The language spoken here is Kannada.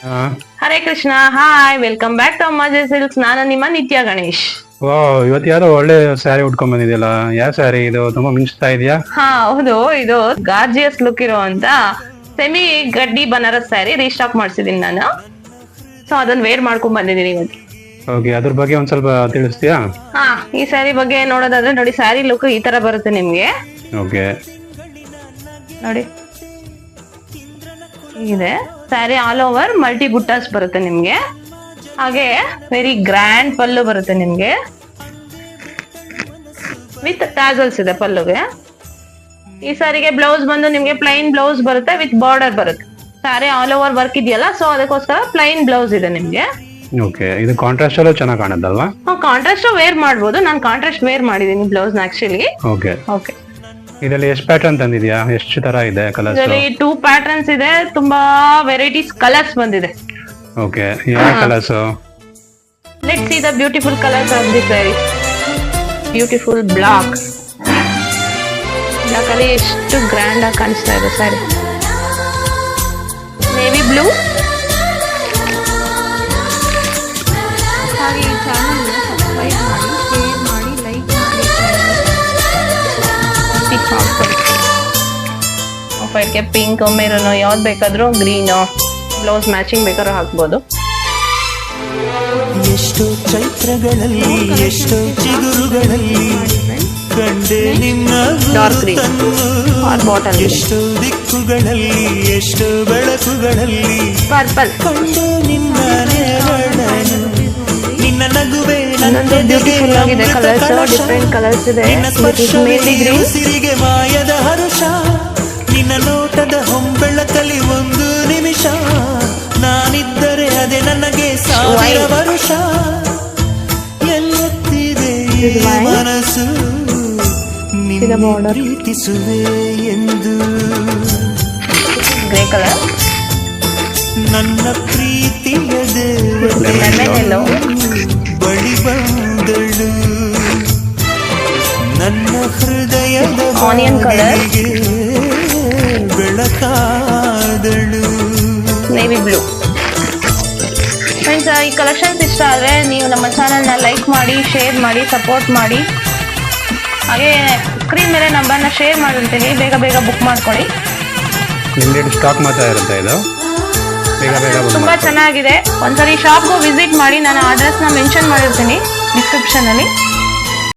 ಹಾ. Hare Krishna. Hi, welcome back to Ammaji silks. ನಾನು ನಿಮ್ಮ ನಿತ್ಯ ಗಣೇಶ್. ಓ, ಇವತ್ತು ಯಾರೋ ಒಳ್ಳೆ ಸ್ಯಾರಿ ಉಟ್ಕೊಂಡ್ ಬಂದಿದ್ಯಲ್ಲ, ಯಾವ ಸ್ಯಾರಿ ಇದು? ತುಂಬಾ ಮಿಂಚ್ತಾ ಇದೆಯಾ? ಹಾ ಹೌದು, ಇದು ಗಾರ್ಜಿಯಸ್ ಲುಕ್ ಇರುವಂತ ಸೆಮಿ ಗಡ್ಡಿ ಬನಾರಸ್ ಸ್ಯಾರಿ ರೀಸ್ಟಾಕ್ ಮಾಡ್ಸಿದೀನಿ ನಾನು. ಸೊ ಅದನ್ನ ವೇರ್ ಮಾಡ್ಕೊಂಡ್ ಬಂದಿದ್ದೀನಿ ಇವತ್ತು. ಓಕೆ, ಅದ್ರ ಬಗ್ಗೆ ಒಂದ್ ಸ್ವಲ್ಪ ತಿಳಿಸ್ತೀಯಾ? ಹಾ, ಈ ಸ್ಯಾರಿ ಬಗ್ಗೆ ನೋಡೋದಾದ್ರೆ ನೋಡಿ, ಸ್ಯಾರಿ ಲುಕ್ ಈ ತರ ಬರುತ್ತೆ ನಿಮ್ಗೆ. ಓಕೆ, ನೋಡಿ ಇದೆ ಸ್ಯಾರಿ. ಆಲ್ ಓವರ್ ಮಲ್ಟಿ ಬುಟ್ಟಾಸ್ ಬರುತ್ತೆ ನಿಮ್ಗೆ. ಹಾಗೆ ವೆರಿ ಗ್ರ್ಯಾಂಡ್ ಪಲ್ಲು ಬರುತ್ತೆ ನಿಮ್ಗೆ, ವಿತ್ ಟ್ಯಾಸಲ್ಸ್ ಇದೆ ಪಲ್ಲುಗೆ. ಈ ಸಾರಿಗೆ ಬ್ಲೌಸ್ ಬಂದು ನಿಮ್ಗೆ ಪ್ಲೈನ್ ಬ್ಲೌಸ್ ಬರುತ್ತೆ, ವಿತ್ ಬಾರ್ಡರ್ ಬರುತ್ತೆ. ಸ್ಯಾರಿ ಆಲ್ ಓವರ್ ವರ್ಕ್ ಇದೆಯಲ್ಲ, ಸೊ ಅದಕ್ಕೋಸ್ಕರ ಪ್ಲೈನ್ ಬ್ಲೌಸ್ ಇದೆ ನಿಮ್ಗೆ. ಓಕೆ, ಇದು ಕಾಂಟ್ರಾಸ್ಟ್ ಅಲ್ಲೂ ಚೆನ್ನಾಗಿ ಕಾಣುತ್ತಲ್ವಾ? ಕಾಂಟ್ರಾಸ್ಟ್ ವೇರ್ ಮಾಡ್ಬೋದು. ನಾನು ಕಾಂಟ್ರಾಸ್ಟ್ ವೇರ್ ಮಾಡಿದೀನಿ ಬ್ಲೌಸ್ ಆಕ್ಚುಲಿ. Okay, okay. ಇದರಲ್ಲಿ ಎಷ್ಟು ಪ್ಯಾಟರ್ನ್ ತಂದಿದ್ಯಾ? ಎಷ್ಟು ತರ ಇದೆ ಕಲರ್ಸ್? ಇದರಲ್ಲಿ 2 ಪ್ಯಾಟರ್ನ್ಸ್ ಇದೆ, ತುಂಬಾ ವೆರೈಟೀಸ್ ಕಲರ್ಸ್ ಬಂದಿದೆ. ಓಕೆ, ಯಾವ colours? Let's see the beautiful colours of the sari. Beautiful black ಅಲ್ಲಿ ಎಷ್ಟು ಗ್ರ್ಯಾಂಡ್ ಆಗಿ ಕಾಣಿಸ್ತಾ ಇದೆ ಸ್ಯಾರಿ. Navy blue. ಹಾಗೆ ಈ ಚಾನಲ್ ಸಬ್ಸ್ಕ್ರೈಬ್ ಮಾಡಿ, ಶೇರ್ ಮಾಡಿ, ಲೈಕ್ ಮಾಡಿ. ಆಫರ್ಗೆ ಪಿಂಕ್, ಮೆರೂನ್ ಯಾವ್ದು ಬೇಕಾದ್ರೂ, ಗ್ರೀನು ಬ್ಲೌಸ್ ಮ್ಯಾಚಿಂಗ್ ಬೇಕಾದ್ರೂ ಹಾಕ್ಬೋದು. ಎಷ್ಟೋ ಚೈತ್ರಗಳಲ್ಲಿ, ಎಷ್ಟೋ ಚಿಗುರುಗಳಲ್ಲಿ ಕಂಡೆ ನಿಮ್ಮ ಡಾರ್ಕ್ ಗ್ರೀನ್ ಆರ್ ಬಾಟಲ್, ಎಷ್ಟೋ ದಿಕ್ಕುಗಳಲ್ಲಿ, ಎಷ್ಟೋ ಬೆಳಕುಗಳಲ್ಲಿ ಪರ್ಪಲ್. ಕಂಡು ನಿನ್ನ ನೆರಳನ್ನು, ನಿನ್ನ ನಗುವೆ ಇನ್ನೊಂದು ಬ್ಯೂಟಿಫುಲ್ ಆಗಿದೆ ಕಲರ್ಸ್, ಡಿಫ್ರೆಂಟ್ ಕಲರ್ಸ್ ಇದೆ. ಮೇಲಿ ಗ್ರೀನ್, ಉಸಿರಿಗೆ ಮಾಯದ ಹರುಷ, ನಿನ್ನ ನೋಟದ ಹೊಂಬೆಳಕಲಿ ಒಂದು ನಿಮಿಷ, ನಾನಿದ್ದರೆ ಅದೇ ನನಗೆ ಸಾವಿರ ವರುಷ. ಎನ್ನುತ್ತಿದೆ ಈ ಮನಸ್ಸು, ನಿನ್ನ ಪ್ರೀತಿಸುವೆ ಎಂದು. ಗ್ರೇ ಕಲರ್, ನನ್ನ ಪ್ರೀತಿಯ ಲೆಮನ್ ಬಳಿ ಬಂದಳು, ನನ್ನ ಹೃದಯದ ಆನಿಯನ್ ಕಲರ್, ಬೆಳಕಾದಳು. Navy blue. ಫ್ರೆಂಡ್ಸ್, ಈ ಕಲೆಕ್ಷನ್ಸ್ ಇಷ್ಟ ಆದರೆ ನೀವು ನಮ್ಮ ಚಾನಲ್ನ ಲೈಕ್ ಮಾಡಿ, ಶೇರ್ ಮಾಡಿ, ಸಪೋರ್ಟ್ ಮಾಡಿ. ಹಾಗೆ ಸ್ಕ್ರೀನ್ ಮೇಲೆ ನಂಬರ್ನ ಶೇರ್ ಮಾಡಿರ್ತೀನಿ, ಬೇಗ ಬೇಗ ಬುಕ್ ಮಾಡ್ಕೊಳ್ಳಿ. ಲಿಮಿಟೆಡ್ ಸ್ಟಾಕ್ ಮಾತ್ರ ಇರುತ್ತೆ ಇದು, ಬೇಗ ಬೇಗ book ತುಂಬಾ ಮಾಡ್ಕೊಳ್ಳಿ. ಚೆನ್ನಾಗಿದೆ. ಒಂದ್ಸರಿ ಶಾಪ್ಗೂ ವಿಸಿಟ್ ಮಾಡಿ, ನಾನು ಅಡ್ರೆಸ್ನ ಮೆನ್ಷನ್ ಮಾಡಿರ್ತೀನಿ ಡಿಸ್ಕ್ರಿಪ್ಷನ್ ಅಲ್ಲಿ.